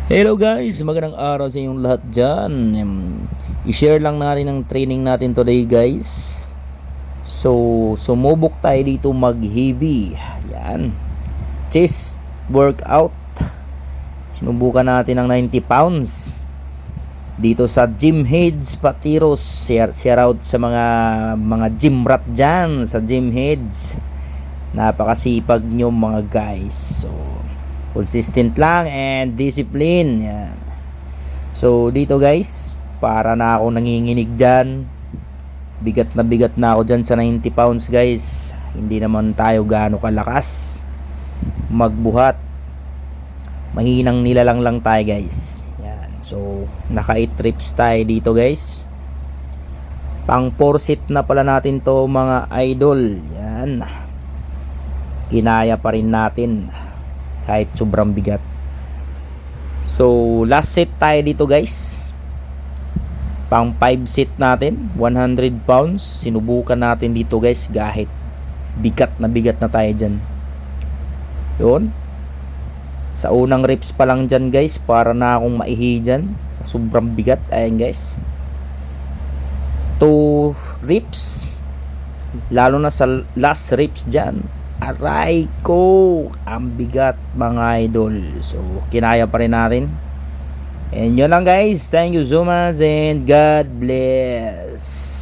Hello guys, magandang araw sa inyong lahat dyan. I-share lang natin ang training natin today guys. So, sumubok tayo dito mag-heavy. Yan. Chest workout. Sinubukan natin ang 90 pounds. Dito sa Gym Heads Patiros. Share out sa mga gym rat dyan sa Gym Heads. Napakasipag nyo mga guys. So, consistent lang and discipline. Yan. So dito guys, para na ako nanginginig dyan. Bigat na ako dyan sa 90 pounds guys. Hindi naman tayo gaano kalakas magbuhat. Mahinang nilalang lang tayo guys. Yan. So naka 8 reps tayo dito guys. Pang 4 set na pala natin to mga idol. Yan. Kinaya pa rin natin kahit sobrang bigat. So last set tayo dito guys, pang 5 set natin, 100 pounds. Sinubukan natin dito guys, kahit bigat na tayo dyan. Yun, sa unang reps pa lang dyan guys, para na akong maihi dyan sa sobrang bigat. Ayan guys, 2 reps, lalo na sa last reps dyan, aray ko, ang bigat mga idol. So kinaya pa rin natin. And yun lang guys, thank you so much and God bless.